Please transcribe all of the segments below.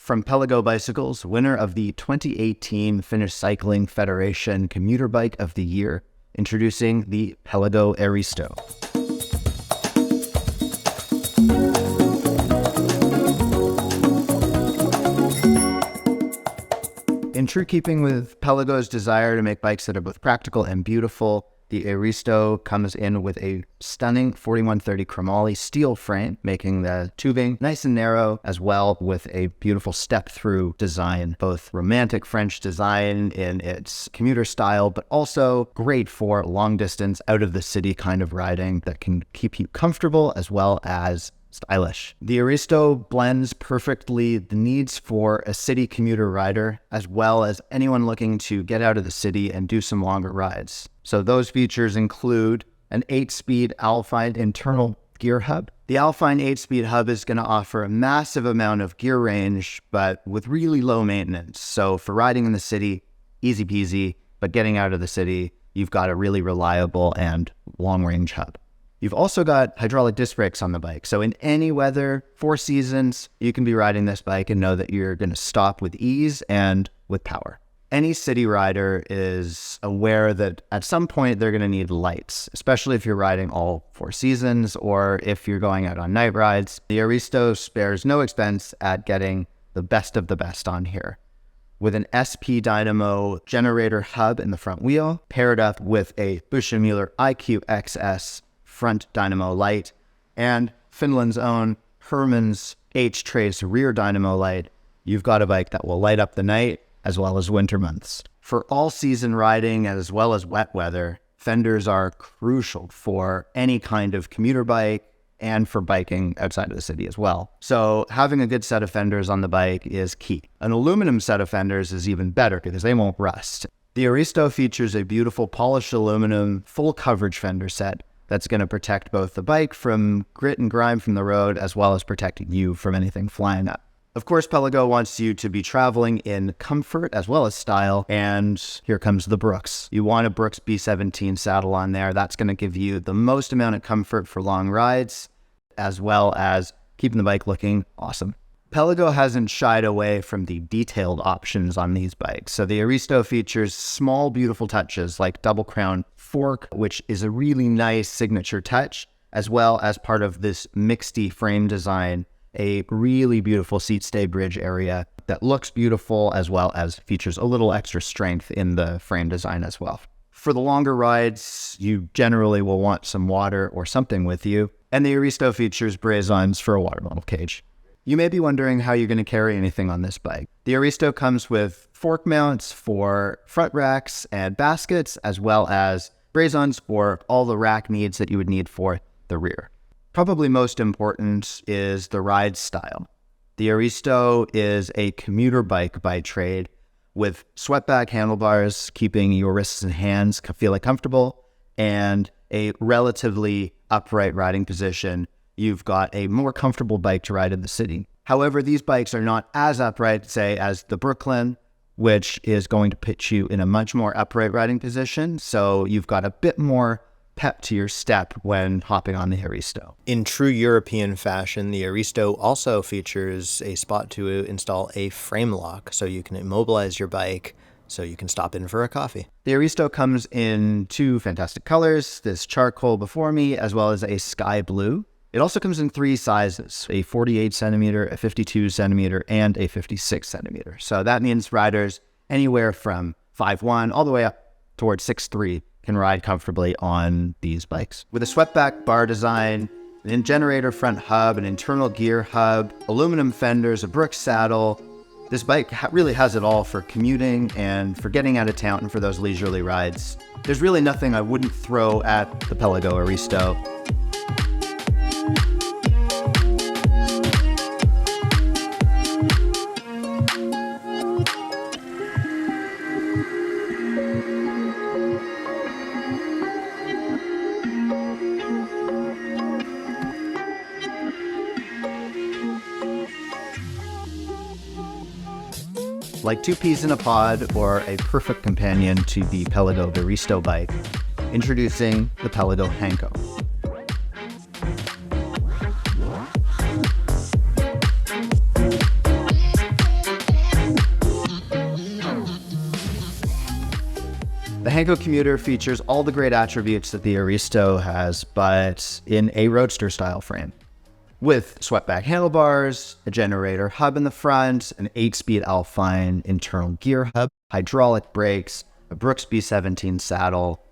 From Pelago Bicycles, winner of the 2018 Finnish Cycling Federation Commuter Bike of the Year, introducing the Pelago Airisto. In true keeping with Pelago's desire to make bikes that are both practical and beautiful, the Airisto comes in with a stunning 4130 chromoly steel frame, making the tubing nice and narrow, as well with a beautiful step-through design, both romantic French design in its commuter style, but also great for long-distance, out-of-the-city kind of riding that can keep you comfortable as well as stylish. The Airisto blends perfectly the needs for a city commuter rider, as well as anyone looking to get out of the city and do some longer rides. So those features include an 8-speed Alpine internal gear hub. The Alpine 8-speed hub is going to offer a massive amount of gear range, but with really low maintenance. So for riding in the city, easy peasy, but getting out of the city, you've got a really reliable and long-range hub. You've also got hydraulic disc brakes on the bike. So in any weather, 4 seasons, you can be riding this bike and know that you're going to stop with ease and with power. Any city rider is aware that at some point they're going to need lights, especially if you're riding all 4 seasons or if you're going out on night rides. The Airisto spares no expense at getting the best of the best on here. With an SP dynamo generator hub in the front wheel, paired up with a Bushmüller IQ-XS front dynamo light, and Finland's own Herman's H-Trace rear dynamo light, you've got a bike that will light up the night as well as winter months. For all-season riding as well as wet weather, fenders are crucial for any kind of commuter bike and for biking outside of the city as well. So having a good set of fenders on the bike is key. An aluminum set of fenders is even better because they won't rust. The Airisto features a beautiful polished aluminum full coverage fender set that's going to protect both the bike from grit and grime from the road, as well as protecting you from anything flying up. Of course, Pelago wants you to be traveling in comfort as well as style, and here comes the Brooks. You want a Brooks B17 saddle on there. That's going to give you the most amount of comfort for long rides, as well as keeping the bike looking awesome. Pelago hasn't shied away from the detailed options on these bikes. So the Airisto features small, beautiful touches like double crown fork, which is a really nice signature touch, as well as part of this mixedy frame design, a really beautiful seat stay bridge area that looks beautiful, as well as features a little extra strength in the frame design as well. For the longer rides, you generally will want some water or something with you, and the Airisto features braze-ons for a water bottle cage. You may be wondering how you're going to carry anything on this bike. The Airisto comes with fork mounts for front racks and baskets, as well as braze-ons for all the rack needs that you would need for the rear. Probably most important is the ride style. The Airisto is a commuter bike by trade, with swept-back handlebars keeping your wrists and hands feeling comfortable, and a relatively upright riding position. You've got a more comfortable bike to ride in the city. However, these bikes are not as upright, say, as the Brooklyn, which is going to put you in a much more upright riding position. So you've got a bit more pep to your step when hopping on the Airisto. In true European fashion, the Airisto also features a spot to install a frame lock, so you can immobilize your bike so you can stop in for a coffee. The Airisto comes in 2 fantastic colors, this charcoal before me, as well as a sky blue. It also comes in 3 sizes, a 48 centimeter, a 52 centimeter, and a 56 centimeter. So that means riders anywhere from 5'1" all the way up towards 6'3" can ride comfortably on these bikes. With a swept-back bar design, an generator front hub, an internal gear hub, aluminum fenders, a Brooks saddle, this bike really has it all for commuting and for getting out of town and for those leisurely rides. There's really nothing I wouldn't throw at the Pelago Airisto. Like 2 peas in a pod, or a perfect companion to the Pelago Airisto bike, introducing the Pelago Hanko. Hanko commuter features all the great attributes that the Airisto has, but in a roadster style frame. With swept-back handlebars, a generator hub in the front, an 8-speed Alpine internal gear hub, hydraulic brakes, a Brooks B17 saddle.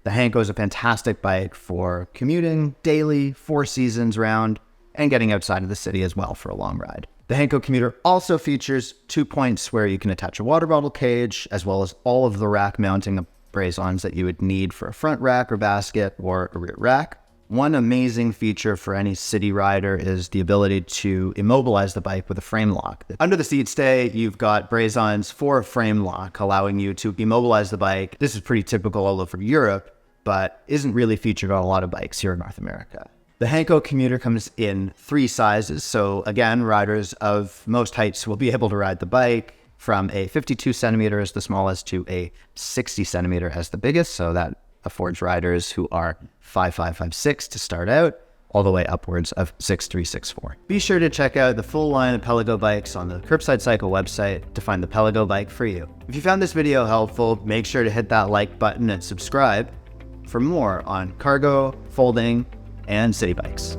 The Hanko is a fantastic bike for commuting daily, 4 seasons round, and getting outside of the city as well for a long ride. The Hanko commuter also features 2 points where you can attach a water bottle cage, as well as all of the rack mounting brace-ons that you would need for a front rack or basket or a rear rack. One amazing feature for any city rider is the ability to immobilize the bike with a frame lock. Under the seat stay, you've got brace-ons for a frame lock, allowing you to immobilize the bike. This is pretty typical all over Europe, but isn't really featured on a lot of bikes here in North America. The Hanko commuter comes in 3 sizes, so again, riders of most heights will be able to ride the bike from a 52 centimeter as the smallest to a 60 centimeter as the biggest, so that affords riders who are 5'5", 5'6" to start out, all the way upwards of 6'3", 6'4". Be sure to check out the full line of Pelago bikes on the Curbside Cycle website to find the Pelago bike for you. If you found this video helpful, make sure to hit that like button and subscribe for more on cargo, folding, and city bikes.